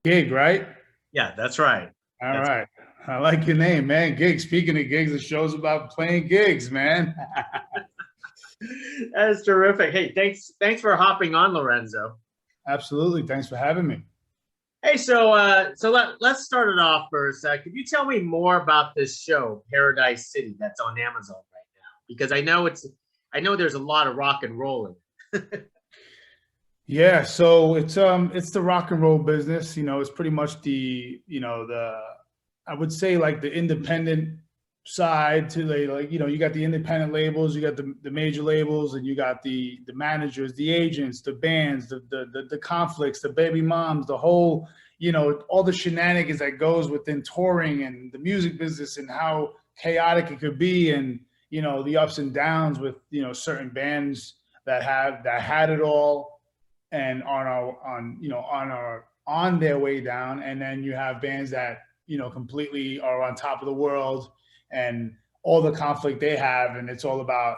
Gig, right? Yeah, that's right. All That's right. I like your name, man. Gig. Speaking of gigs, the show's about playing gigs, man. that is terrific. Hey, thanks for hopping on, Lorenzo. Absolutely. Thanks for having me. Hey, so let's start it off first. Could you tell me more about this show, Paradise City, that's on Amazon right now? Because I know there's a lot of rock and roll in it. Yeah, so it's the rock and roll business. It's pretty much the I would say like the independent side to you got the independent labels, you got the major labels, and you got the managers, the agents, the bands, the conflicts, the baby moms, the whole, all the shenanigans that goes within touring and the music business and how chaotic it could be, and the ups and downs with certain bands that had it all and on their way down, and then you have bands that completely are on top of the world, and all the conflict they have, and it's all about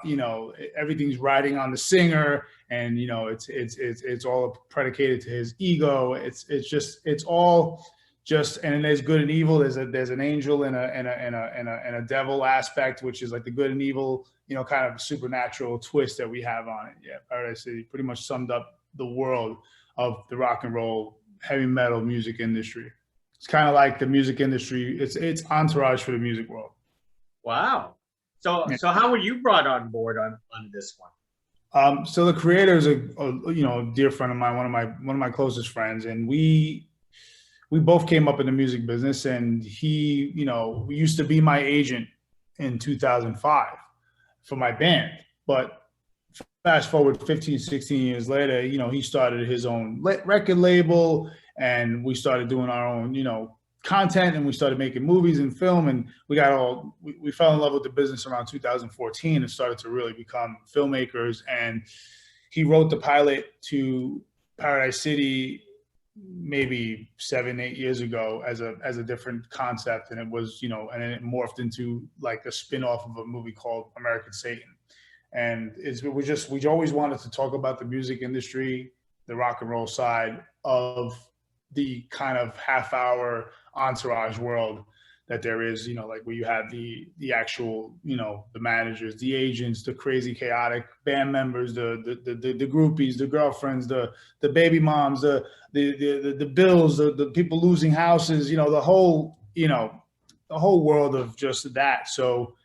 everything's riding on the singer, and it's all predicated to his ego. It's all just, and there's good and evil. There's an angel and a devil aspect, which is like the good and evil, kind of supernatural twist that we have on it. Yeah, Paradise City pretty much summed up the world of the rock and roll heavy metal music industry. It's kind of like the music industry. It's entourage for the music world. Wow. So Yeah. so how were you brought on board on this one? So the creator is a dear friend of mine, one of my closest friends, and we both came up in the music business, and he used to be my agent in 2005 for my band, but fast forward 15, 16 years later, he started his own record label, and we started doing our own, content, and we started making movies and film, and we fell in love with the business around 2014 and started to really become filmmakers. And he wrote the pilot to Paradise City maybe 7, 8 years ago as a different concept, and it was and then it morphed into like a spin-off of a movie called American Satan. And we always wanted to talk about the music industry, the rock and roll side of the kind of half-hour entourage world that there is, like where you have the actual, the managers, the agents, the crazy chaotic band members, the groupies, the girlfriends, the baby moms, the bills, the people losing houses, the whole world of just that. So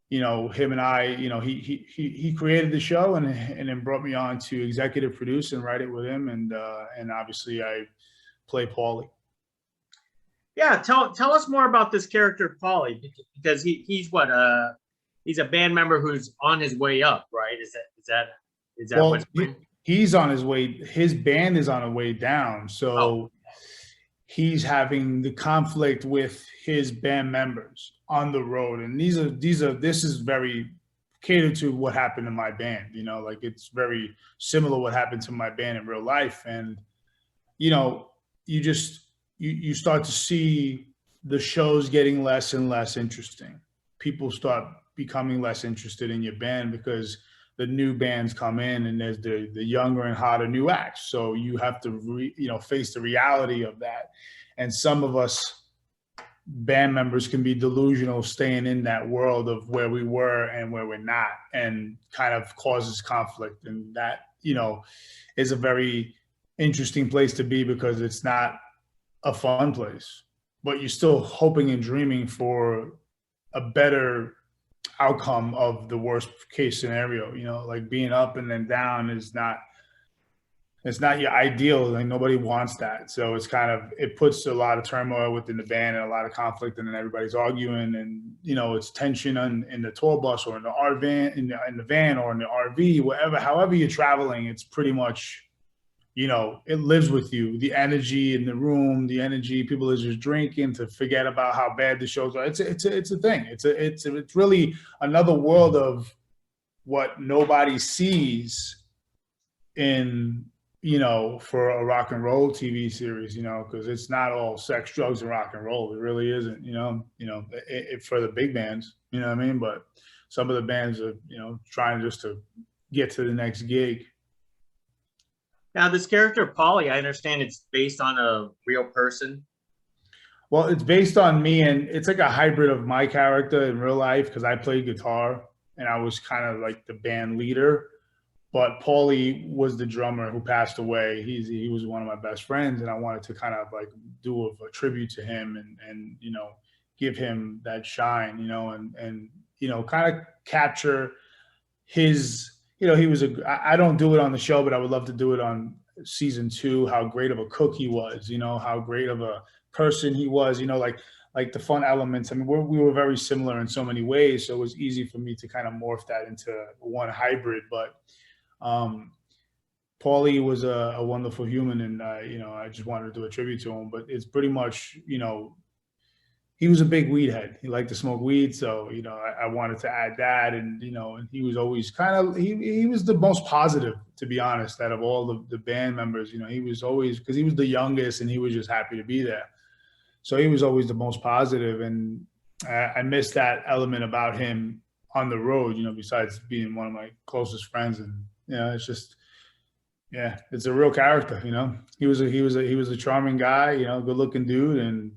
him and I, he created the show, and then brought me on to executive produce and write it with him, and obviously I play Paulie. Yeah, tell us more about this character, Paulie, because he's a band member who's on his way up, right? Is that Well, what's he's on his way. His band is on a way down, oh, so he's having the conflict with his band members on the road, and this is very catered to what happened to my band. Like it's very similar what happened to my band in real life, and you just you start to see the shows getting less and less interesting. People start becoming less interested in your band because the new bands come in, and there's the younger and hotter new acts. So you have to face the reality of that. And some of us band members can be delusional staying in that world of where we were and where we're not, and kind of causes conflict. And that is a very interesting place to be, because it's not a fun place, but you're still hoping and dreaming for a better outcome of the worst case scenario. Like being up and then down it's not your ideal. Like nobody wants that. So it puts a lot of turmoil within the band and a lot of conflict, and then everybody's arguing, and it's tension in the tour bus or in the R van, in the van or in the RV, however you're traveling. It's pretty much it lives with you. The energy in the room, the energy, people are just drinking to forget about how bad the shows are. It's a thing. It's really another world of what nobody sees in, for a rock and roll TV series, because it's not all sex, drugs, and rock and roll. It really isn't, for the big bands, you know what I mean? But some of the bands are, trying just to get to the next gig. Now, this character, Polly, I understand it's based on a real person. Well, it's based on me, and it's like a hybrid of my character in real life because I played guitar and I was kind of like the band leader. But Paulie was the drummer who passed away. He was one of my best friends, and I wanted to kind of like do a tribute to him and give him that shine, and kind of capture his. He was a. I don't do it on the show, but I would love to do it on season two. How great of a cook he was, how great of a person he was, like the fun elements. I mean, we were very similar in so many ways, so it was easy for me to kind of morph that into one hybrid. But um, Paulie was a wonderful human, and I just wanted to do a tribute to him. But it's pretty much, he was a big weed head. He liked to smoke weed, so I wanted to add that, and he was always kind of he was the most positive, to be honest, out of all the band members. He was always, because he was the youngest, and he was just happy to be there. So he was always the most positive, and I missed that element about him on the road. Besides being one of my closest friends, and it's just, yeah, it's a real character. He was a charming guy. Good looking dude, and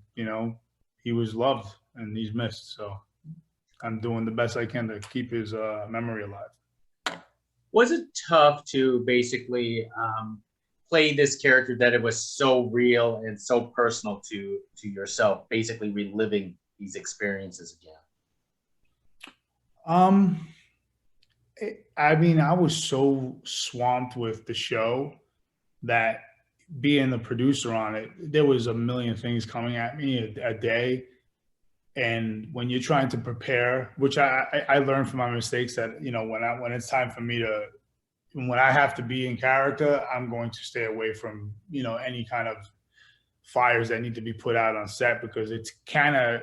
he was loved and he's missed. So I'm doing the best I can to keep his memory alive. Was it tough to basically play this character that it was so real and so personal to yourself, basically reliving these experiences again? I mean, I was so swamped with the show that being the producer on it, there was a million things coming at me a day. And when you're trying to prepare, which I learned from my mistakes, that when it's time for me to, when I have to be in character, I'm going to stay away from any kind of fires that need to be put out on set, because it's kind of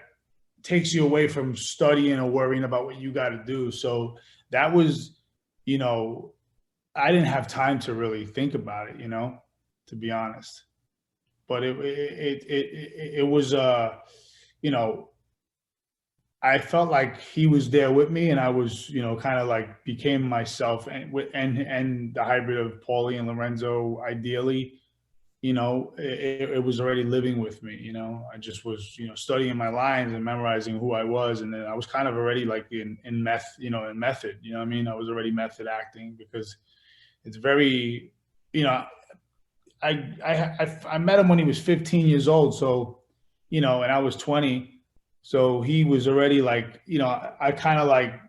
takes you away from studying or worrying about what you got to do. So that was, I didn't have time to really think about it, to be honest. But it was, I felt like he was there with me, and I was, kind of like became myself, and the hybrid of Paulie and Lorenzo, ideally, it was already living with me. I just was, studying my lines and memorizing who I was, and then I was kind of already like in method. You know what I mean? I was already method acting, because it's very, I met him when he was 15 years old, so and I was 20. So he was already like, I kind of like,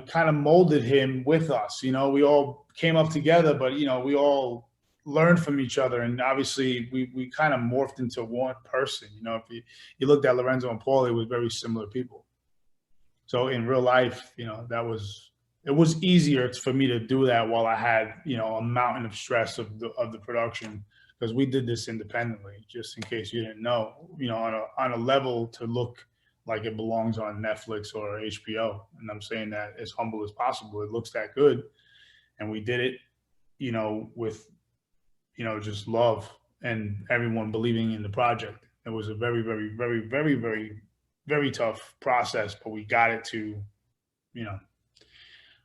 kind of molded him with us. We all came up together, but, we all learned from each other. And obviously we kind of morphed into one person. If you looked at Lorenzo and Paulie, it was very similar people. So in real life, it was easier for me to do that while I had, a mountain of stress of the production, because we did this independently, just in case you didn't know, on a level to look like it belongs on Netflix or HBO. And I'm saying that as humble as possible. It looks that good. And we did it, with, just love and everyone believing in the project. It was a very, very, very, very, very, very tough process, but we got it to,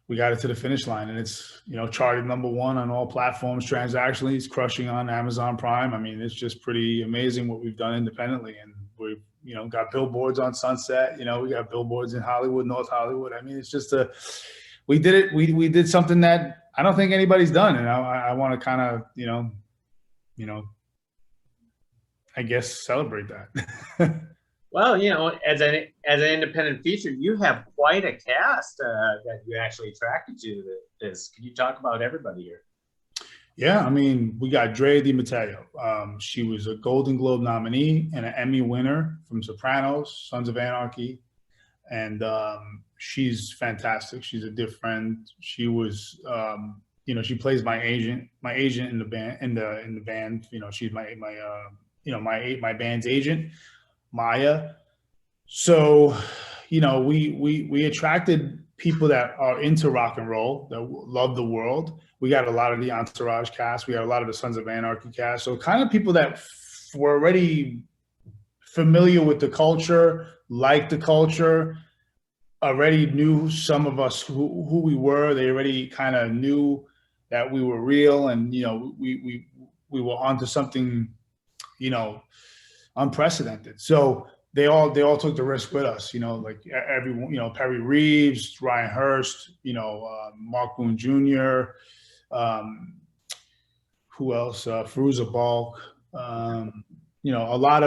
we got it to the finish line, and it's, charted #1 on all platforms transactionally. It's crushing on Amazon Prime. I mean, it's just pretty amazing what we've done independently. And we've, got billboards on Sunset, we got billboards in Hollywood, North Hollywood. I mean, it's just we did it. We did something that I don't think anybody's done. And I want to kind of, I guess, celebrate that. Well, as an independent feature, you have quite a cast that you actually attracted to this. Can you talk about everybody here? Yeah, I mean, we got Drea Di Matteo. She was a Golden Globe nominee and an Emmy winner from Sopranos, Sons of Anarchy, and she's fantastic. She's a dear friend. She was, she plays my agent in the band. In the band, she's my band's agent, Maya. So, we attracted people that are into rock and roll, that love the world. We got a lot of the Entourage cast. We got a lot of the Sons of Anarchy cast. So kind of people that were already familiar with the culture, liked the culture, already knew some of us who we were. They already kind of knew that we were real, and we were onto something, you know, unprecedented. So they all took the risk with us, you know, like everyone, you know, Perry Reeves, Ryan Hurst, you know, Mark Boone Jr., who else? Fairuza Balk. You know, a lot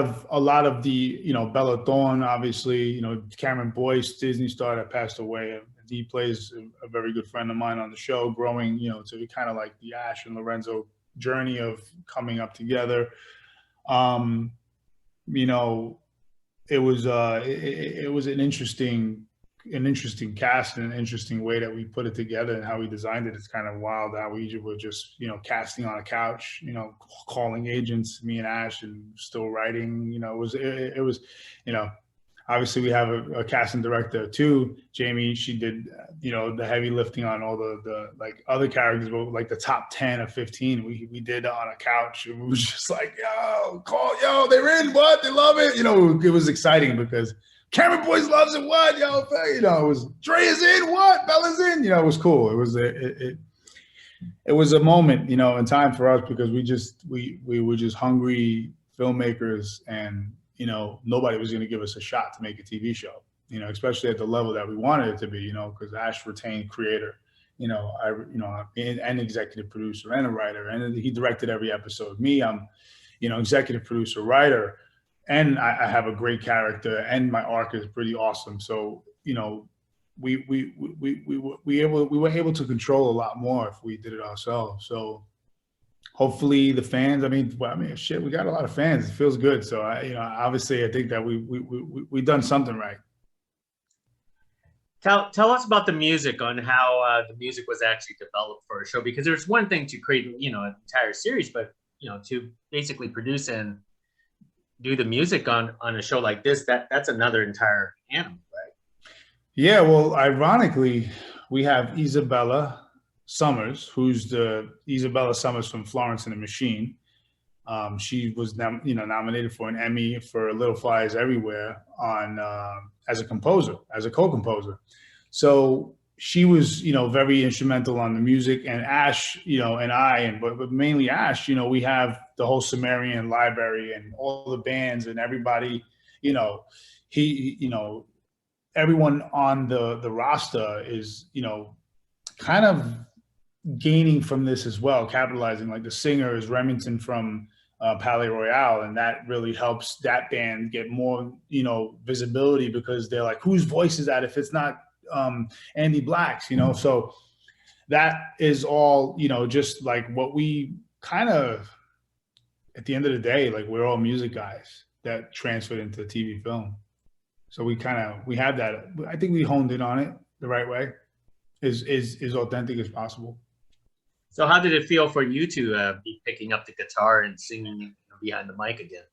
of the, you know, Bella Thorne, obviously, you know, Cameron Boyce, Disney star that passed away. He plays a very good friend of mine on the show, growing, you know, to be kind of like the Ash and Lorenzo journey of coming up together. You know, it was an interesting cast and an interesting way that we put it together and how we designed it. It's kind of wild how we were just, you know, casting on a couch, you know, calling agents, me and Ash, and still writing. You know, it was, you know, obviously we have a casting director too, Jamie. She did, you know, the heavy lifting on all the like other characters, but like the top 10 or 15, we did on a couch. It was just like, yo, they're in, what? They love it. You know, it was exciting because Cameron Boyce loves it, what? Yo, you know, it was Dre is in, what? Bella's in. You know, it was cool. It was a moment, you know, in time for us because we were just hungry filmmakers, and you know, nobody was going to give us a shot to make a TV show, you know, especially at the level that we wanted it to be, you know, because Ash retained creator, you know, and executive producer and a writer, and he directed every episode. Me, I'm, you know, executive producer, writer, and I have a great character, and my arc is pretty awesome. So, you know, we were able to control a lot more if we did it ourselves. So hopefully the fans, I mean, shit, we got a lot of fans. It feels good. So you know, obviously I think that we done something right. Tell us about the music, on how the music was actually developed for a show, because there's one thing to create, you know, an entire series, but you know, to basically produce and do the music on a show like this, that's another entire animal, right? Yeah, well, ironically, we have Isabella Summers, who's the Isabella Summers from Florence and the Machine. She was, nominated for an Emmy for Little Flies Everywhere on as a composer, as a co-composer. So she was, you know, very instrumental on the music. And Ash, you know, and but mainly Ash, you know, we have the whole Sumerian library and all the bands and everybody, you know, everyone on the roster is, you know, kind of gaining from this as well, capitalizing. Like the singer is Remington from Palais Royale, and that really helps that band get more, you know, visibility, because they're like, whose voice is that if it's not Andy Black's, you know? So that is all, you know, just like what we kind of, at the end of the day, like we're all music guys that transferred into TV film. So we have that. I think we honed in on it the right way, as authentic as possible. So how did it feel for you to be picking up the guitar and singing behind the mic again?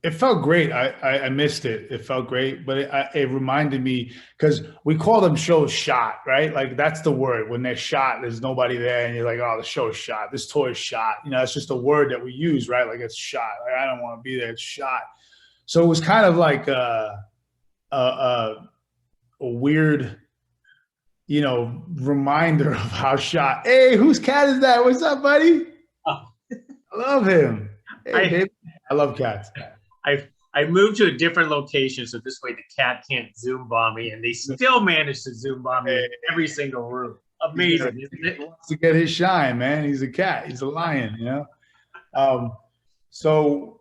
It felt great. I missed it. It felt great, but it reminded me, because we call them shows shot, right? Like that's the word. When they're shot, there's nobody there, and you're like, oh, the show is shot. This toy is shot. You know, it's just a word that we use, right? Like it's shot. Like, I don't want to be there. It's shot. So it was kind of like a weird, you know, reminder of how shot. Hey, whose cat is that? What's up, buddy? Oh. I love him. Hey, baby. I love cats. I moved to a different location, so this way the cat can't Zoom bomb me, and they still manage to Zoom bomb me in every single room. Amazing, isn't it? He wants to get his shine, man. He's a cat. He's a lion, you know? So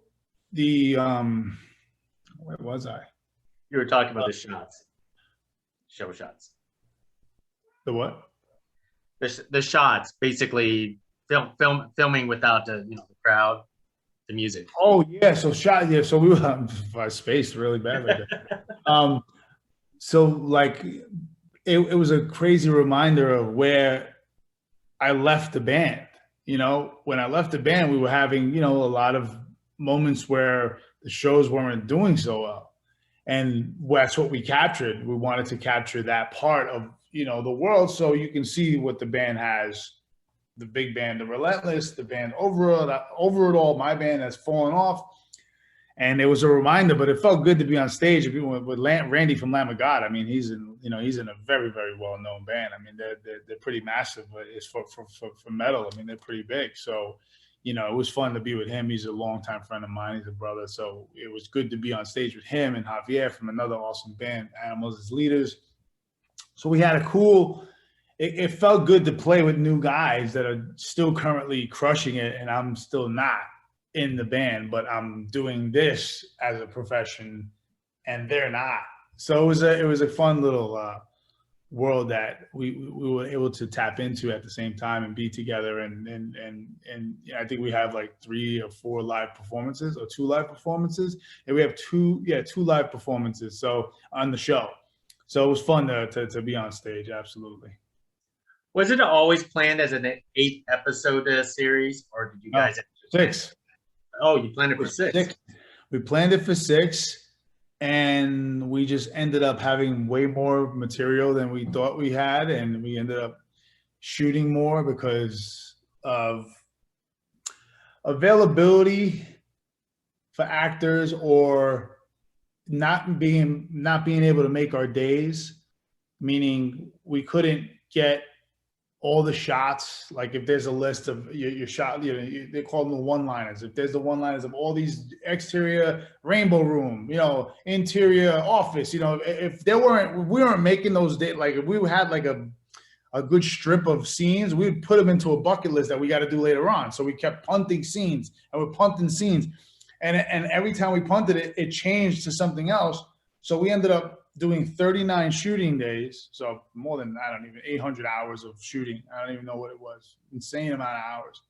the, where was I? You were talking about the shots. Show shots. The what? The shots, basically filming without the, you know, the crowd, the music. Oh yeah, so shot. Yeah, so we were I spaced really badly. So like it was a crazy reminder of where I left the band. You know, when I left the band, we were having, you know, a lot of moments where the shows weren't doing so well, and that's what we captured. We wanted to capture that part of, you know, the world, so you can see what the band has. The big band, the Relentless, the band over it all, my band has fallen off. And it was a reminder, but it felt good to be on stage with Randy from Lamb of God. I mean, he's in a very, very well-known band. I mean, they're pretty massive, but it's for metal. I mean, they're pretty big. So, it was fun to be with him. He's a longtime friend of mine. He's a brother. So it was good to be on stage with him and Javier from another awesome band, Animals as Leaders. So we had it felt good to play with new guys that are still currently crushing it. And I'm still not in the band, but I'm doing this as a profession and they're not. So it was a fun little world that we were able to tap into at the same time and be together. And I think we have like 3 or 4 live performances or 2 live performances. And we have 2 live performances. So on the show. So it was fun to be on stage. Absolutely. Was it always planned as an 8 episode series, or did you guys? 6. Oh, you planned it for 6. We planned it for 6. And we just ended up having way more material than we thought we had. And we ended up shooting more because of availability for actors or not being able to make our days, meaning we couldn't get all the shots. Like if there's a list of your shot, they call them the one-liners. If there's the one-liners of all these exterior rainbow room, interior office, if we weren't making those days, like if we had like a good strip of scenes, we would put them into a bucket list that we got to do later on. So we kept punting scenes and we're punting scenes. And every time we punted it, it changed to something else. So we ended up doing 39 shooting days. So more than, 800 hours of shooting. I don't even know what it was. Insane amount of hours.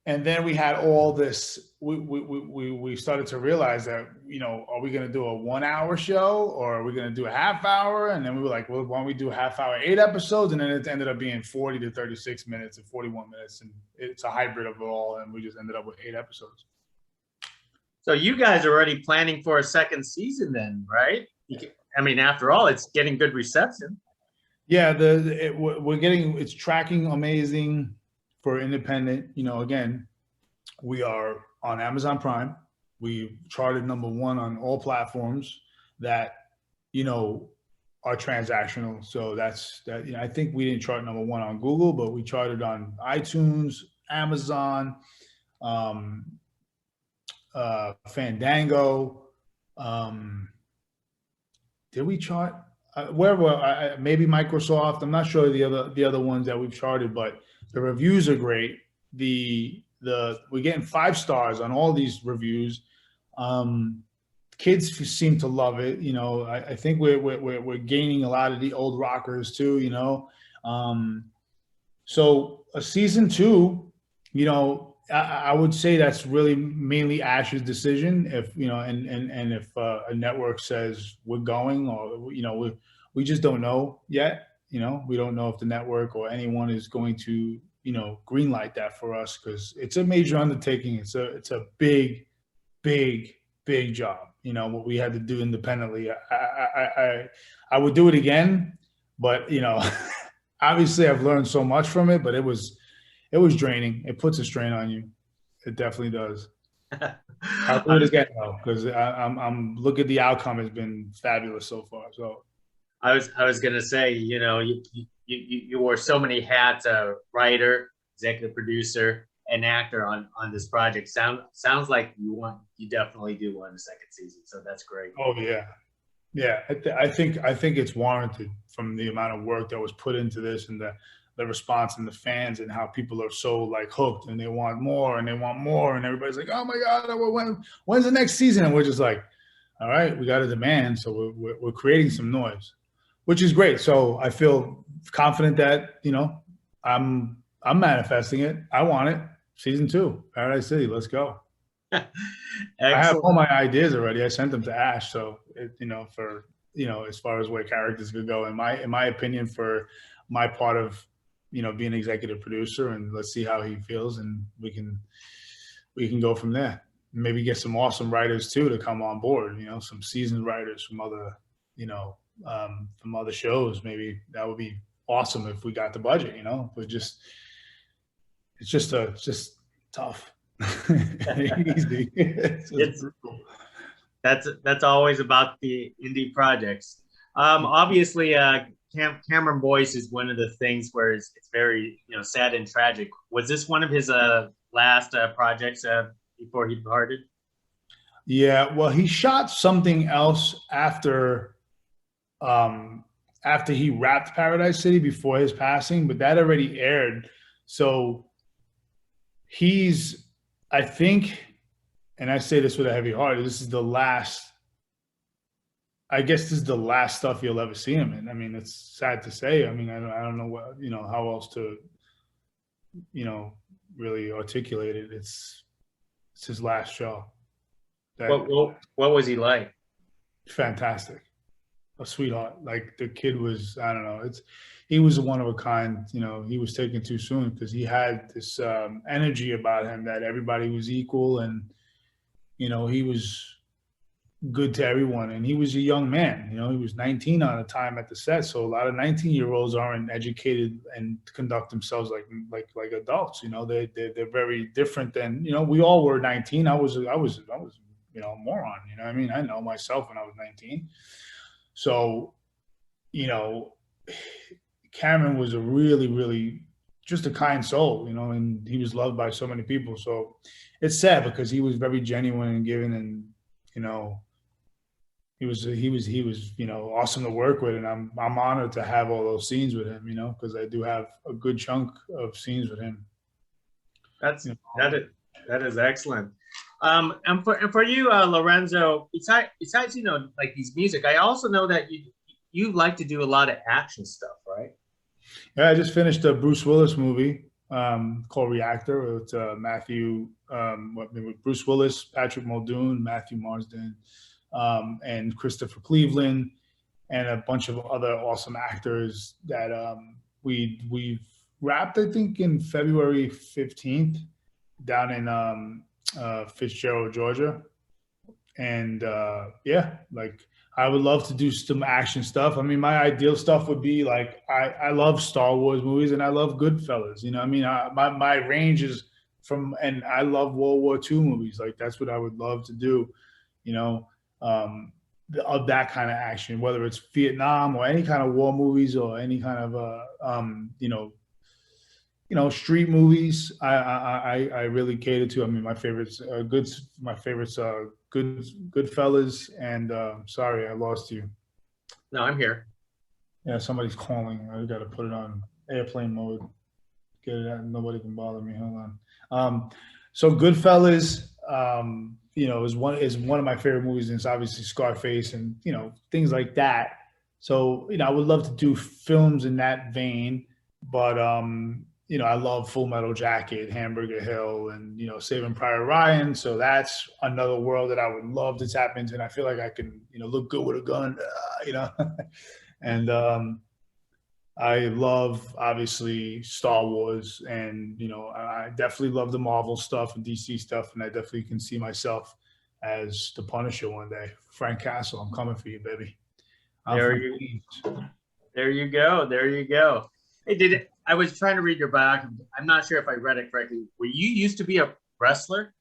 And then we had all this, we started to realize that, are we going to do a 1-hour show or are we going to do a half hour? And then we were like, well, why don't we do a half hour, 8 episodes? And then it ended up being 40 to 36 minutes and 41 minutes. And it's a hybrid of it all. And we just ended up with 8 episodes. So you guys are already planning for a second season then, right? After all, it's getting good reception. Yeah, it's tracking amazing for independent. Again, we are on Amazon Prime. We charted #1 on all platforms that, are transactional. So that's that. I think we didn't chart #1 on Google, but we charted on iTunes, Amazon, Fandango. Did we chart? Maybe Microsoft. I'm not sure the other ones that we've charted, but the reviews are great. We're getting 5 stars on all these reviews. Kids seem to love it. I think we're gaining a lot of the old rockers too. So a season 2, I would say that's really mainly Ash's decision. If and if a network says we're going, or we just don't know yet. We don't know if the network or anyone is going to greenlight that for us, because it's a major undertaking. It's a big job. What we had to do independently. I would do it again, but obviously I've learned so much from it. But it was draining. It puts a strain on you. It definitely does. I'll do it again though, because I'm look at the outcome has been fabulous so far. So I was gonna say, you wore so many hats: writer, executive producer, and actor on this project. Sounds like you definitely do want a second season. So that's great. Oh yeah. I think it's warranted from the amount of work that was put into this and the response and the fans and how people are so like hooked and they want more and everybody's like, oh my God, when's the next season? And we're just like, all right, we got a demand. So we're creating some noise, which is great. So I feel confident that, I'm manifesting it. I want it. Season 2, Paradise City. Let's go. I have all my ideas already. I sent them to Ash. So, as far as where characters could go, in my opinion, for my part of, being executive producer, and let's see how he feels, and we can go from there. Maybe get some awesome writers too to come on board. Some seasoned writers from other, from other shows. Maybe that would be awesome if we got the budget. But it's just tough. Easy. It's that's always about the indie projects. Obviously, Cameron Boyce is one of the things where it's very sad and tragic. Was this one of his last projects before he departed? Yeah, well, he shot something else um, after he wrapped Paradise City before his passing, but that already aired. So he's, I think, and I say this with a heavy heart, this is the last. I guess this is the last stuff you'll ever see him in. I mean, it's sad to say. I mean, I don't know what, how else to, you know, really articulate it. It's his last show. What was he like? Fantastic, a sweetheart. Like the kid was, I don't know. He was a one of a kind. He was taken too soon because he had this energy about him that everybody was equal, and he was good to everyone. And he was a young man. He was 19 at the time at the set. So a lot of 19-year-olds aren't educated and conduct themselves like adults. They're very different than we all were 19. I was a moron. I mean, I know myself when I was 19. So, Cameron was a really, really just a kind soul, and he was loved by so many people. So it's sad because he was very genuine and giving, and he was awesome to work with, and I'm honored to have all those scenes with him, because I do have a good chunk of scenes with him. That is excellent. And for you, Lorenzo, besides like these music, I also know that you like to do a lot of action stuff, right? Yeah, I just finished a Bruce Willis movie called Reactor. It's with Bruce Willis, Patrick Muldoon, Matthew Marsden, and Christopher Cleveland, and a bunch of other awesome actors that we've wrapped, I think, in February 15th down in Fitzgerald, Georgia. And I would love to do some action stuff. I mean, my ideal stuff would be like, I love Star Wars movies and I love Goodfellas. My range is and I love World War II movies. Like that's what I would love to do, of that kind of action, whether it's Vietnam or any kind of war movies or any kind of, street movies. I really cater to. I mean, my favorites are Goodfellas, and sorry, I lost you. No, I'm here. Yeah, somebody's calling. I got to put it on airplane mode. Get it out. Nobody can bother me. Hold on. So Goodfellas, is one of my favorite movies, and it's obviously Scarface and things like that. So I would love to do films in that vein, but I love Full Metal Jacket, Hamburger Hill, and Saving Private Ryan. So that's another world that I would love to tap into, and I feel like I can look good with a gun, and I love obviously Star Wars, and I definitely love the Marvel stuff and DC stuff, and I definitely can see myself as the Punisher one day. Frank Castle, I'm coming for you, baby. There you go. Hey, I was trying to read your biography. I'm not sure if I read it correctly. Were you used to be a wrestler?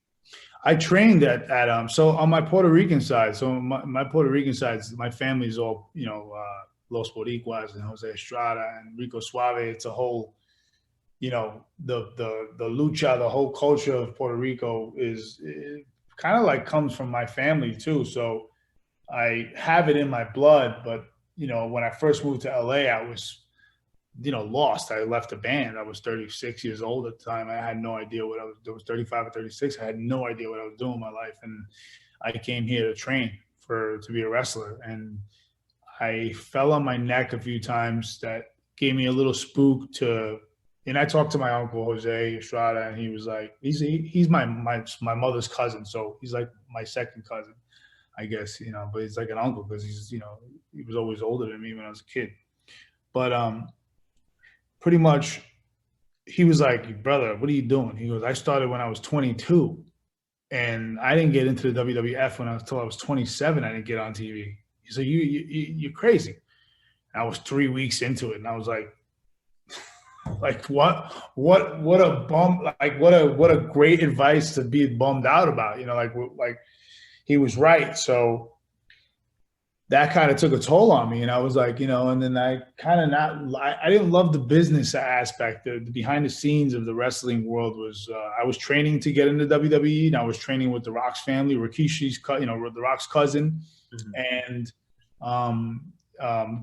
I trained at so on my Puerto Rican side. So my Puerto Rican side, my family's all Los Boricuas and Jose Estrada and Rico Suave. It's a whole, the lucha, the whole culture of Puerto Rico is kind of like comes from my family too. So I have it in my blood. But when I first moved to LA, I was lost. I left the band. I was 36 years old at the time. I had no idea what I was doing. I was 35 or 36. I had no idea what I was doing in my life. And I came here to train to be a wrestler. And I fell on my neck a few times. That gave me a little spook and I talked to my uncle, Jose Estrada, and he was like, he's my mother's cousin. So he's like my second cousin, I guess, but he's like an uncle because he's, he was always older than me when I was a kid. But, pretty much, he was like, brother, what are you doing? He goes, I started when I was 22, and I didn't get into the WWF until I was 27. I didn't get on TV. He said, you're crazy. And I was 3 weeks into it, and I was like what a bum, like what a great advice to be bummed out about, like he was right. So that kind of took a toll on me. And I was like, and then I kind of I didn't love the business aspect. The behind the scenes of the wrestling world was, I was training to get into WWE, and I was training with the Rock's family, Rikishi's, the Rock's cousin, and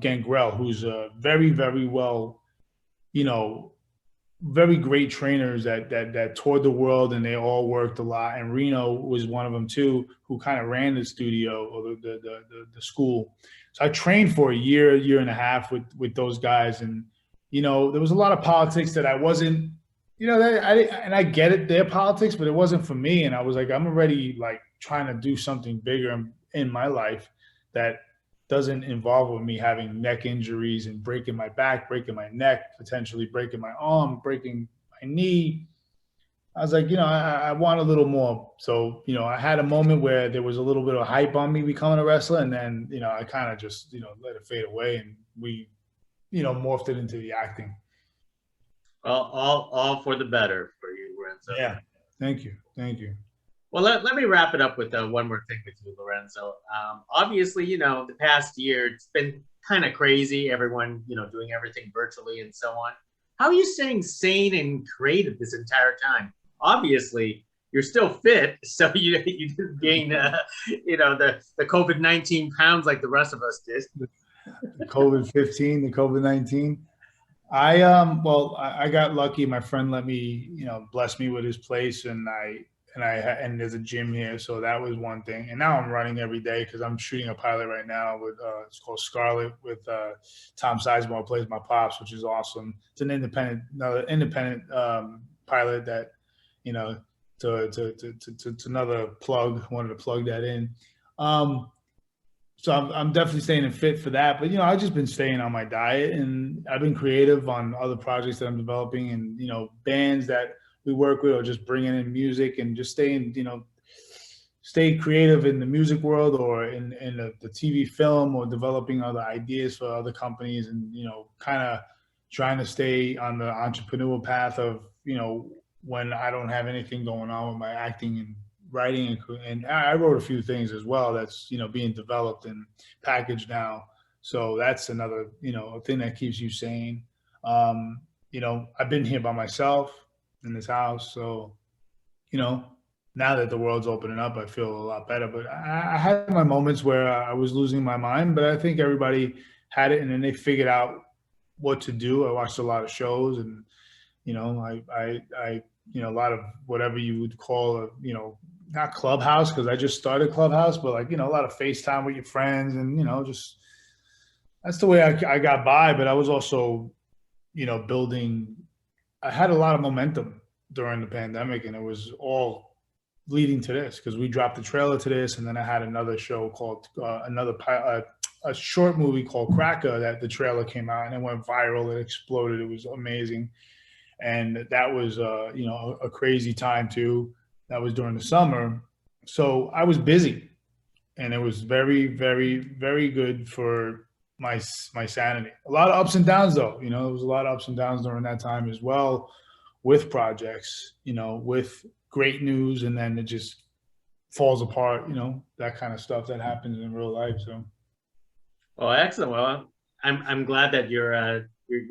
Gangrel, who's a very, very well, very great trainers that toured the world, and they all worked a lot. And Reno was one of them too, who kind of ran the studio or the school. So I trained for a year and a half with those guys, and there was a lot of politics that I wasn't, and I get it, their politics, but it wasn't for me. And I was like, I'm already like trying to do something bigger in my life that doesn't involve with me having neck injuries and breaking my back, breaking my neck, potentially breaking my arm, breaking my knee. I was like, I want a little more. So, I had a moment where there was a little bit of hype on me becoming a wrestler. And then, I kind of just, let it fade away, and we, morphed it into the acting. Well, all for the better for you, Lorenzo. Yeah. Thank you. Thank you. Well, let me wrap it up with one more thing with you, Lorenzo. Obviously, the past year, it's been kind of crazy. Everyone, doing everything virtually and so on. How are you staying sane and creative this entire time? Obviously, you're still fit, so you didn't gain, the COVID-19 pounds like the rest of us did. The COVID-15, the COVID-19. I got lucky. My friend let me, bless me with his place, and there's a gym here, so that was one thing. And now I'm running every day because I'm shooting a pilot right now with it's called Scarlet with Tom Sizemore plays my pops, which is awesome. It's another independent pilot that to another plug. Wanted to plug that in. So I'm definitely staying fit for that. But I've just been staying on my diet, and I've been creative on other projects that I'm developing, and bands that we work with, or just bringing in music and just stay creative in the music world, or in the TV film, or developing other ideas for other companies, and kind of trying to stay on the entrepreneurial path of when I don't have anything going on with my acting and writing, and I wrote a few things as well that's being developed and packaged now. So that's another thing that keeps you sane. I've been here by myself in this house. So, now that the world's opening up, I feel a lot better. But I had my moments where I was losing my mind, but I think everybody had it, and then they figured out what to do. I watched a lot of shows, and, I a lot of whatever you would call not Clubhouse, because I just started Clubhouse, but like, a lot of FaceTime with your friends, and, just that's the way I got by. But I was also, building. I had a lot of momentum during the pandemic, and it was all leading to this, because we dropped the trailer to this, and then I had another show called a short movie called Cracker that the trailer came out, and it went viral. It exploded. It was amazing, and that was a crazy time too. That was during the summer, so I was busy, and it was very, very, very good for my sanity. A lot of ups and downs, though. There was a lot of ups and downs during that time as well, with projects, with great news, and then it just falls apart, that kind of stuff that happens in real life. So, well, excellent. Well, I'm glad that you're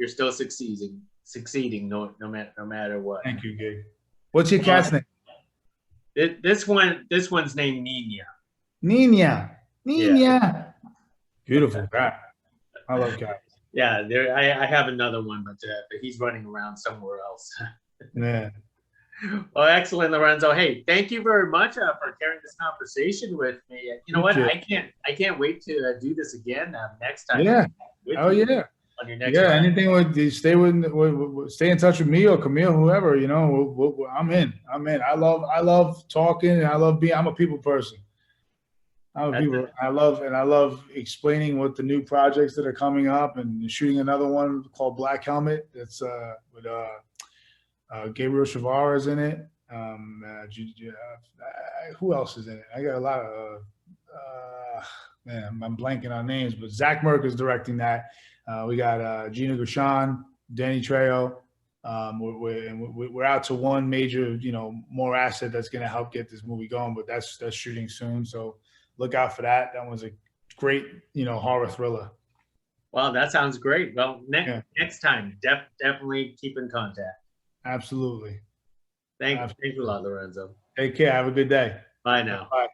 still succeeding no matter what. Thank you, Gabe. What's your cat's name? This one's named Nina. Nina. Yeah. Beautiful cat. I love cats. Yeah, I have another one, but he's running around somewhere else. Yeah. Well, excellent, Lorenzo. Hey, thank you very much for carrying this conversation with me. You know what? I can't wait to do this again next time. Yeah. Oh yeah. On your next. Yeah. Round. Anything with stay in touch with me or Camille, whoever. I'm in. I love talking, and I'm a people person. I love explaining what the new projects that are coming up, and shooting another one called Black Helmet. That's with Gabriel Chavara's in it. Who else is in it? I got a lot of man. I'm blanking on names, but Zach Merck is directing that. We got Gina Gushan, Danny Trejo. We're out to one major, more asset that's going to help get this movie going, but that's shooting soon. So look out for that. That one's a great, horror thriller. Well, that sounds great. Well, Yeah. next time, definitely keep in contact. Absolutely. Thanks a lot, Lorenzo. Take care. Have a good day. Bye now. Bye.